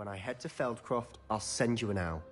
When I head to Feldcroft, I'll send you an owl.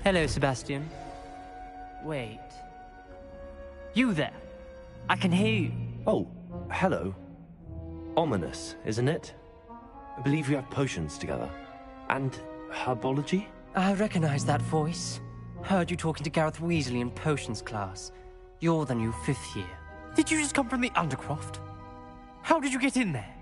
Hello, Sebastian. Wait. You there? I can hear you. Oh, hello. Ominous, isn't it? I believe we have potions together. And herbology? I recognize that voice. Heard you talking to Gareth Weasley in potions class. You're the new 5th year. Did you just come from the Undercroft? How did you get in there?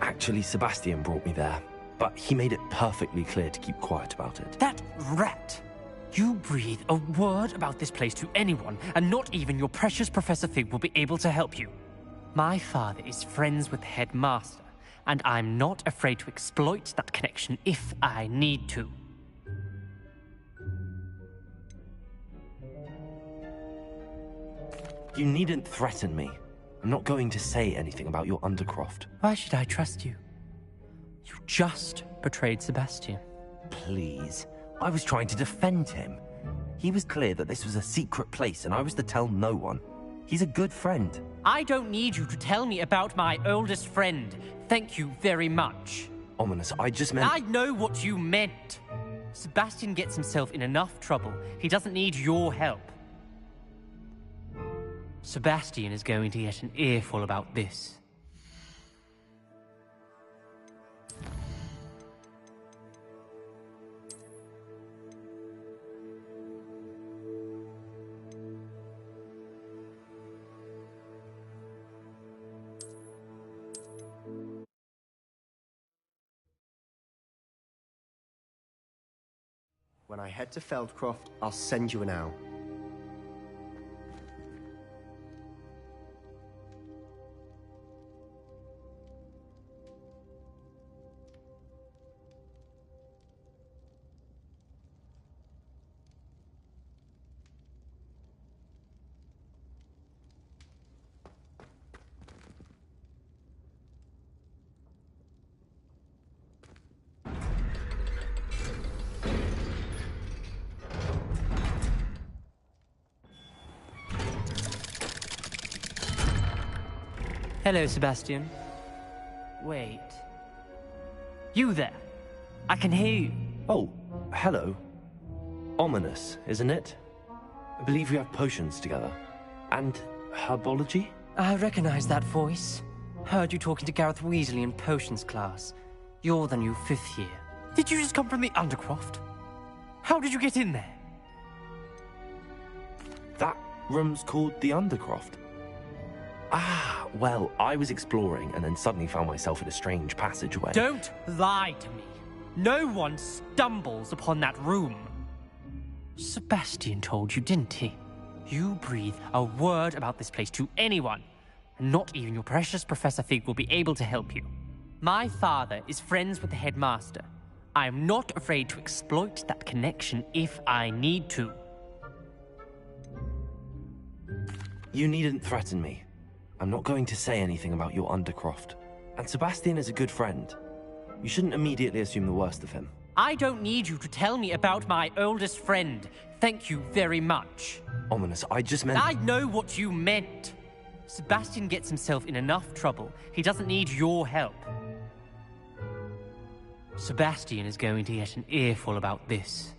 Actually, Sebastian brought me there, but he made it perfectly clear to keep quiet about it. That rat! You breathe a word about this place to anyone, and not even your precious Professor Fig will be able to help you. My father is friends with the headmaster, and I'm not afraid to exploit that connection if I need to. You needn't threaten me. I'm not going to say anything about your Undercroft. Why should I trust you? You just betrayed Sebastian. Please. I was trying to defend him. He was clear that this was a secret place and I was to tell no one. He's a good friend. I don't need you to tell me about my oldest friend. Thank you very much. Ominous, I just meant... I know what you meant. Sebastian gets himself in enough trouble. He doesn't need your help. Sebastian is going to get an earful about this. When I head to Feldcroft, I'll send you an owl. Hello, Sebastian. Wait. You there? I can hear you. Oh, hello. Ominous, isn't it? I believe we have potions together. And herbology? I recognize that voice. Heard you talking to Gareth Weasley in potions class. You're the new 5th year. Did you just come from the Undercroft? How did you get in there? That room's called the Undercroft. Ah, well, I was exploring and then suddenly found myself in a strange passageway. Don't lie to me. No one stumbles upon that room. Sebastian told you, didn't he? You breathe a word about this place to anyone, and not even your precious Professor Fig will be able to help you. My father is friends with the headmaster. I am not afraid to exploit that connection if I need to. You needn't threaten me. I'm not going to say anything about your Undercroft. And Sebastian is a good friend. You shouldn't immediately assume the worst of him. I don't need you to tell me about my oldest friend. Thank you very much. Ominous, I just meant... I know what you meant. Sebastian gets himself in enough trouble. He doesn't need your help. Sebastian is going to get an earful about this.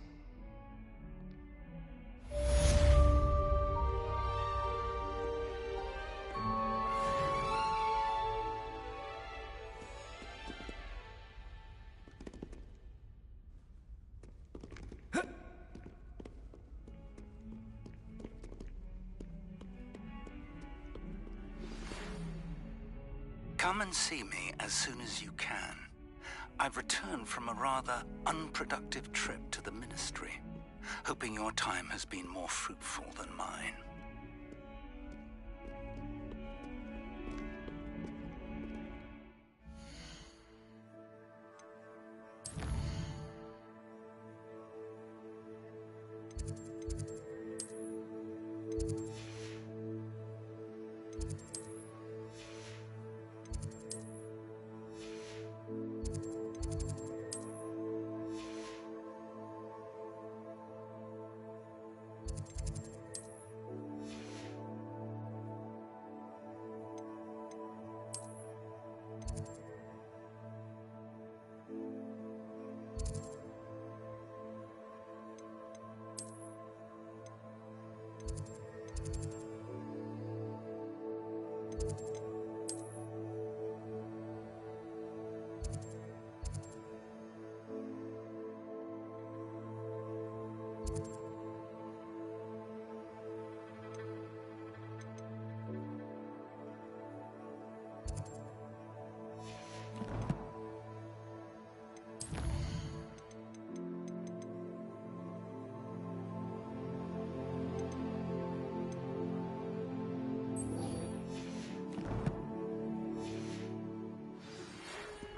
Come and see me as soon as you can. I've returned from a rather unproductive trip to the Ministry, hoping your time has been more fruitful than mine.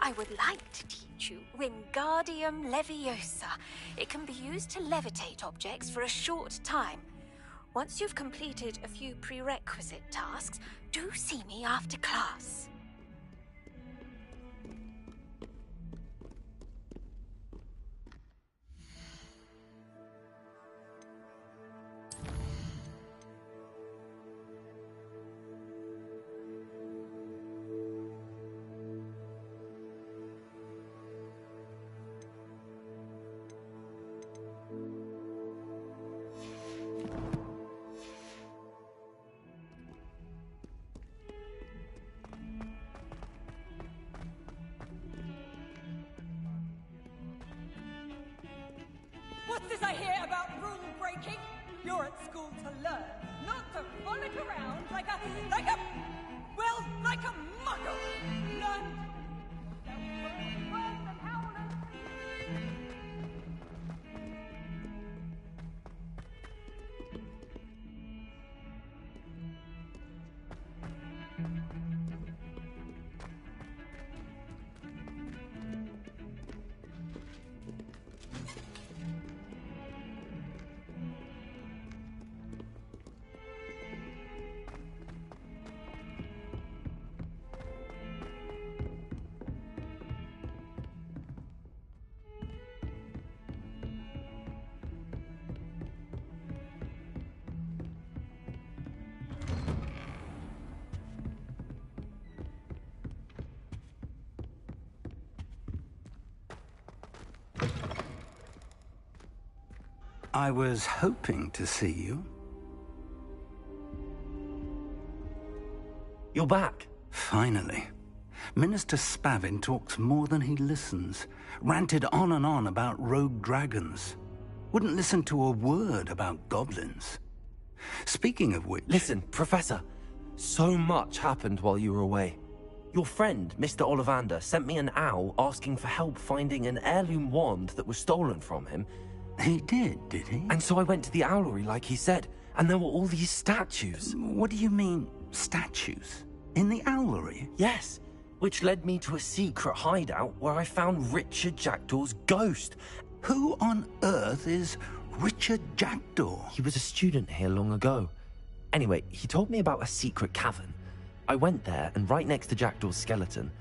I would like to teach you Wingardium Leviosa. It can be used to levitate objects for a short time. Once you've completed a few prerequisite tasks, do see me after class. What's this I hear about rule breaking? You're at school to learn, not to frolic around like a muggle. Learn I was hoping to see you. You're back. Finally. Minister Spavin talks more than he listens. Ranted on and on about rogue dragons. Wouldn't listen to a word about goblins. Speaking of which... Listen, Professor. So much happened while you were away. Your friend, Mr. Ollivander, sent me an owl asking for help finding an heirloom wand that was stolen from him. He did he? And so I went to the owlery like he said, and there were all these statues. What do you mean, statues? In the owlery? Yes, which led me to a secret hideout where I found Richard Jackdaw's ghost. Who on earth is Richard Jackdaw? He was a student here long ago. Anyway, he told me about a secret cavern. I went there, and right next to Jackdaw's skeleton,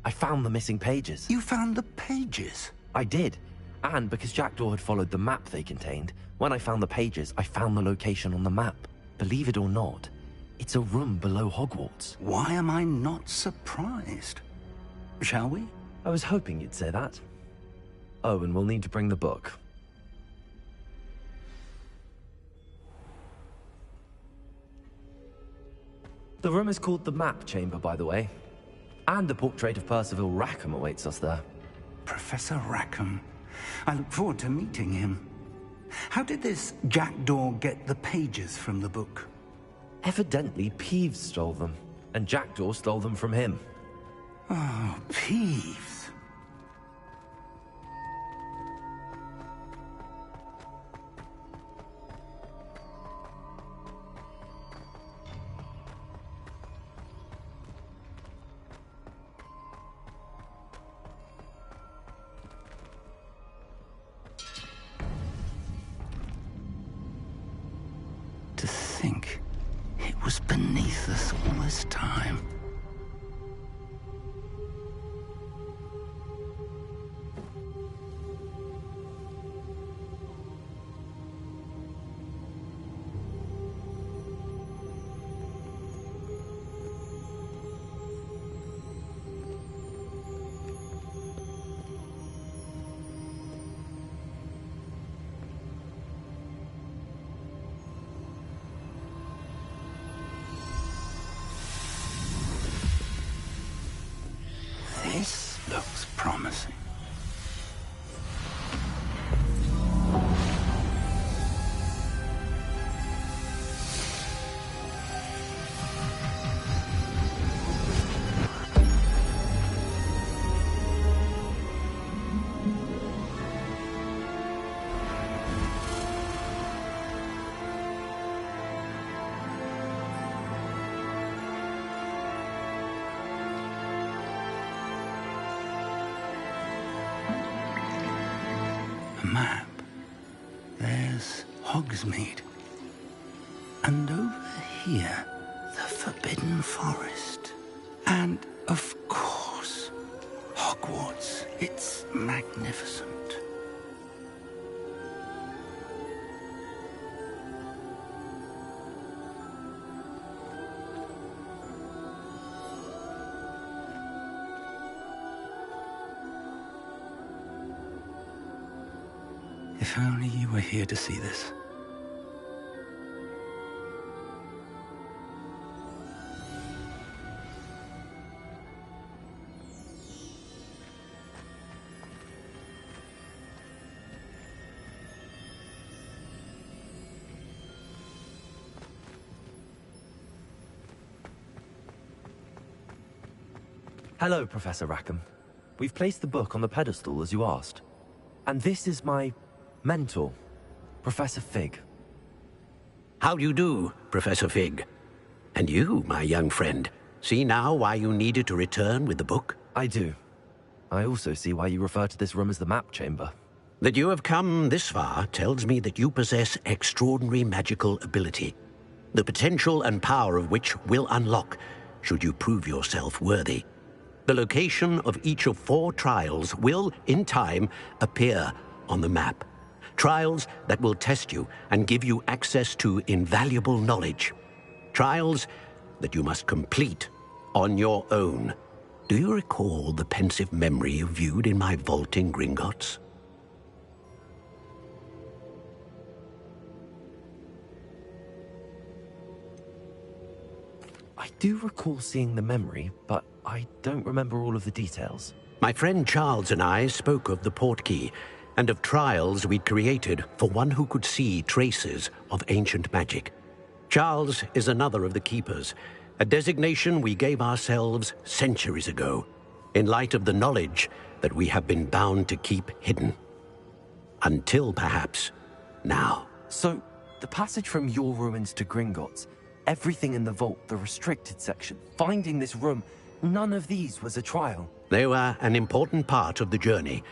I found the missing pages. You found the pages? I did. And because Jackdaw had followed the map they contained, when I found the pages, I found the location on the map. Believe it or not, it's a room below Hogwarts. Why am I not surprised? Shall we? I was hoping you'd say that. Oh, and we'll need to bring the book. The room is called the Map Chamber, by the way. And a portrait of Percival Rackham awaits us there. Professor Rackham. I look forward to meeting him. How did this Jackdaw get the pages from the book? Evidently, Peeves stole them, and Jackdaw stole them from him. Oh, Peeves. To think it was beneath us all this time. This looks promising. Map. There's Hogsmeade. And over here, the Forbidden Forest. And, of course, Hogwarts. It's magnificent. If only you were here to see this. Hello, Professor Rackham. We've placed the book on the pedestal as you asked. And this is my mentor, Professor Fig. How do you do, Professor Fig? And you, my young friend, see now why you needed to return with the book? I do. I also see why you refer to this room as the Map Chamber. That you have come this far tells me that you possess extraordinary magical ability, the potential and power of which will unlock should you prove yourself worthy. The location of each of 4 trials will, in time, appear on the map. Trials that will test you and give you access to invaluable knowledge. Trials that you must complete on your own. Do you recall the pensive memory you viewed in my vault in Gringotts? do recall seeing the memory, but I don't remember all of the details. My friend Charles and I spoke of the portkey and of trials we'd created for one who could see traces of ancient magic. Charles is another of the keepers, a designation we gave ourselves centuries ago, in light of the knowledge that we have been bound to keep hidden. Until perhaps now. So, the passage from your ruins to Gringotts, everything in the vault, the restricted section, finding this room, none of these was a trial. They were an important part of the journey,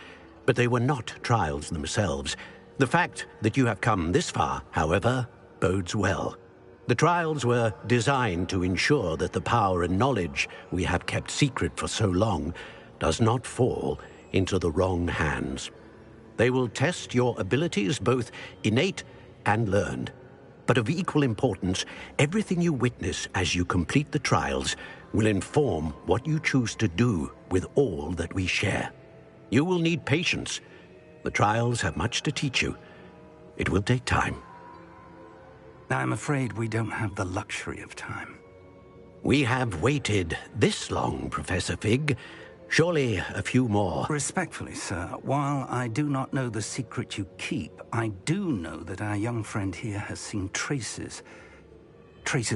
but they were not trials themselves. The fact that you have come this far, however, bodes well. The trials were designed to ensure that the power and knowledge we have kept secret for so long does not fall into the wrong hands. They will test your abilities, both innate and learned. But of equal importance, everything you witness as you complete the trials will inform what you choose to do with all that we share. You will need patience. The trials have much to teach you. It will take time. I'm afraid we don't have the luxury of time. We have waited this long, Professor Fig. Surely a few more. Respectfully, sir, while I do not know the secret you keep, I do know that our young friend here has seen traces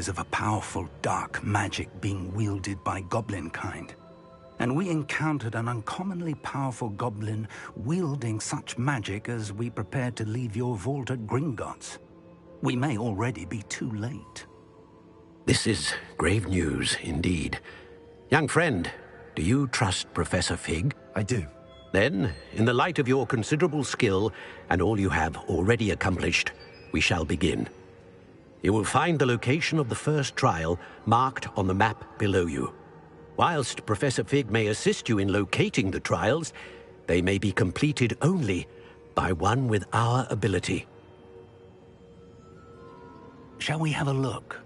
of a powerful dark magic being wielded by goblin kind. And we encountered an uncommonly powerful goblin wielding such magic as we prepared to leave your vault at Gringotts. We may already be too late. This is grave news indeed. Young friend, do you trust Professor Fig? I do. Then, in the light of your considerable skill and all you have already accomplished, we shall begin. You will find the location of the first trial marked on the map below you. Whilst Professor Fig may assist you in locating the trials, they may be completed only by one with our ability. Shall we have a look?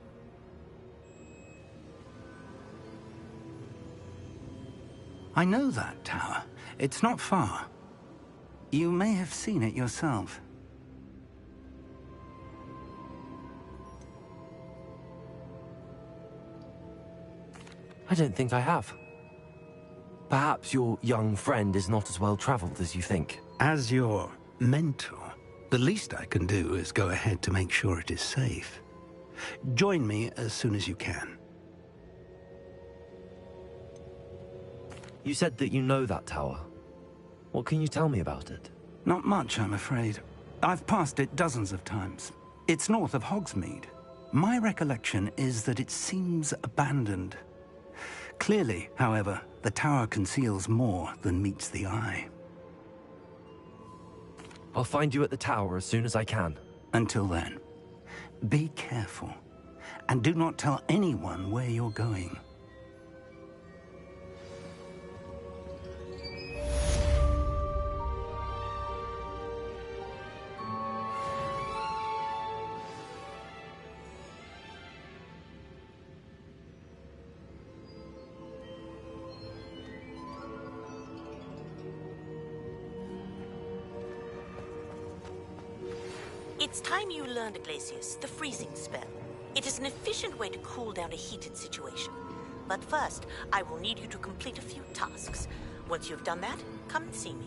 I know that tower. It's not far. You may have seen it yourself. I don't think I have. Perhaps your young friend is not as well traveled as you think. As your mentor, the least I can do is go ahead to make sure it is safe. Join me as soon as you can. You said that you know that tower. What can you tell me about it? Not much, I'm afraid. I've passed it dozens of times. It's north of Hogsmeade. My recollection is that it seems abandoned. Clearly, however, the tower conceals more than meets the eye. I'll find you at the tower as soon as I can. Until then, be careful, and do not tell anyone where you're going. It's time you learned, Glacius, the freezing spell. It is an efficient way to cool down a heated situation. But first, I will need you to complete a few tasks. Once you've done that, come and see me.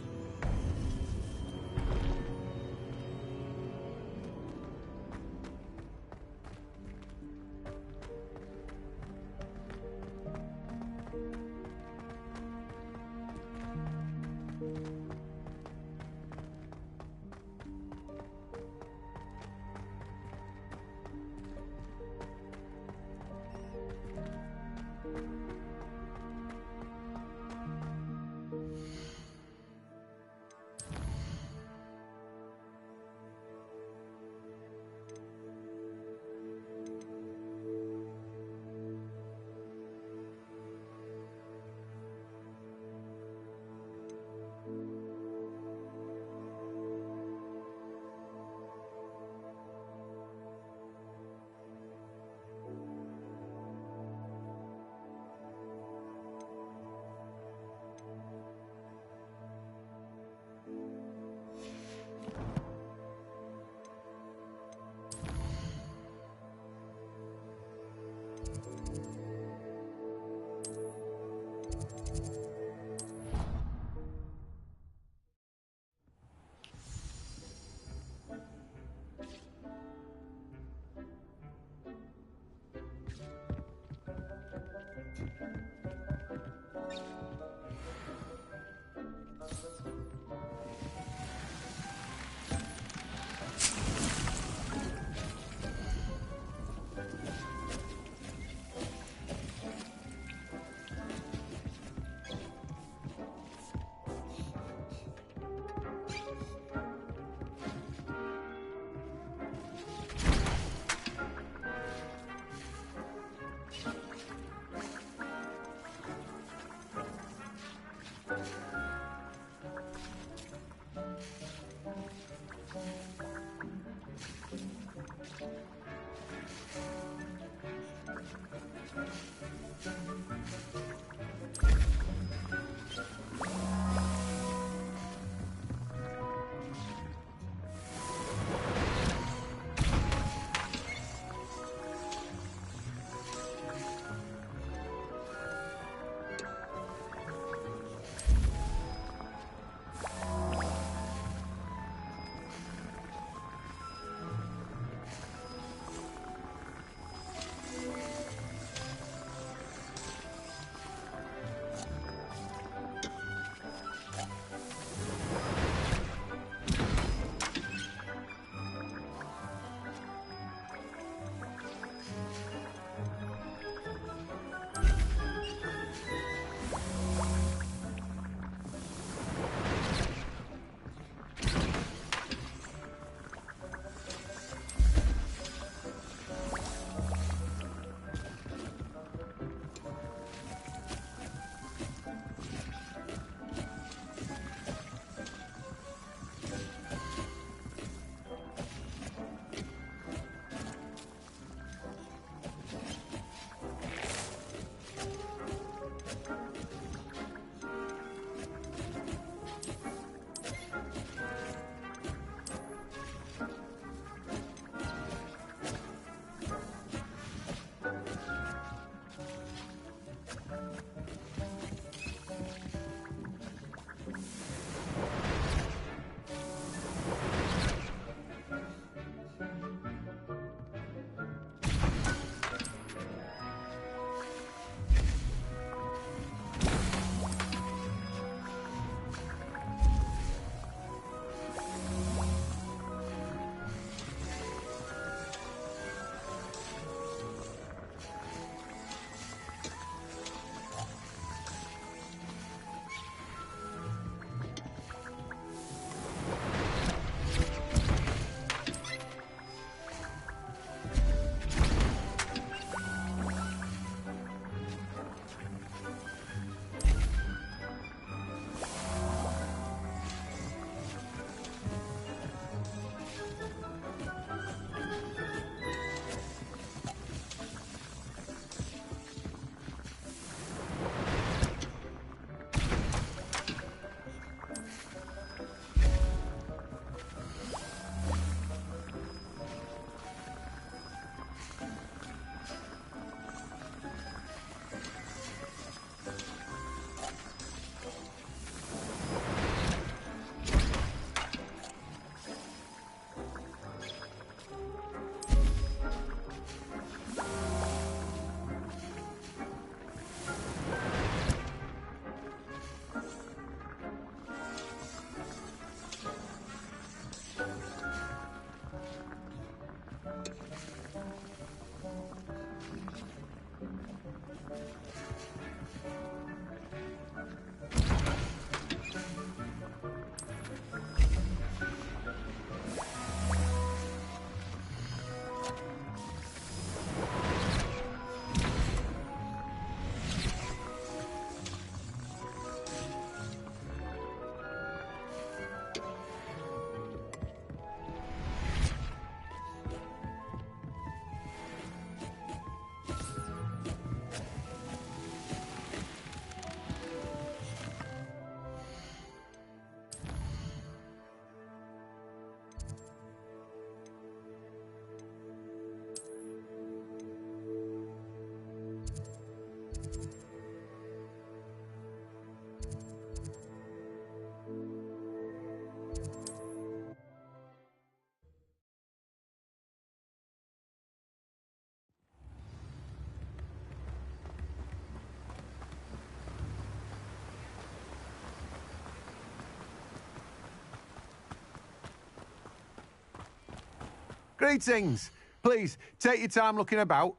Greetings. Please, take your time looking about.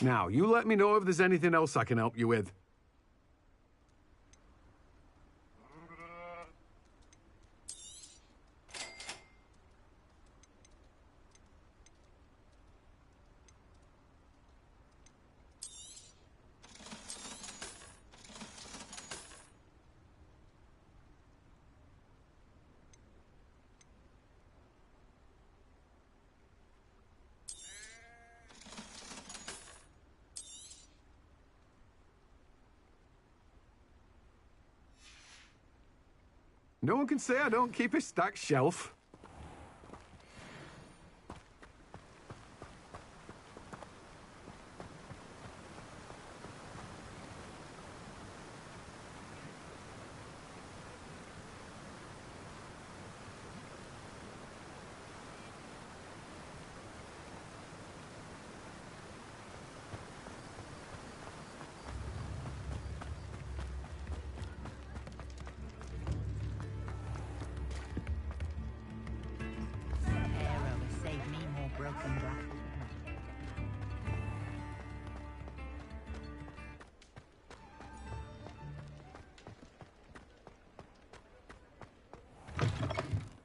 Now, you let me know if there's anything else I can help you with. No one can say I don't keep a stacked shelf.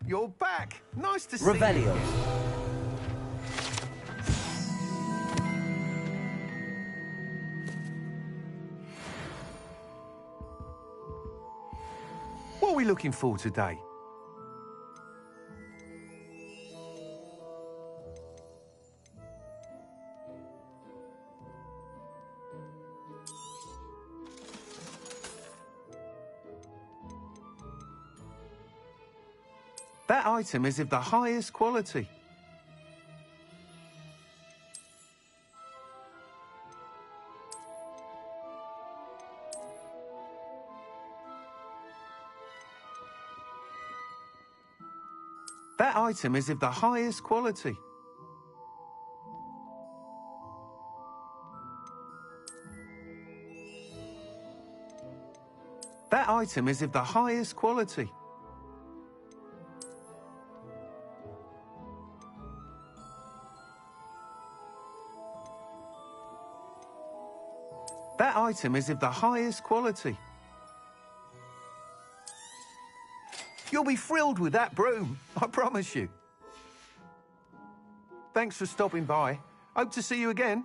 You're back. Nice to see Revelio. you. What are we looking for today? That item is of the highest quality. That item is of the highest quality. That item is of the highest quality. That item is of the highest quality. You'll be thrilled with that broom, I promise you. Thanks for stopping by. Hope to see you again.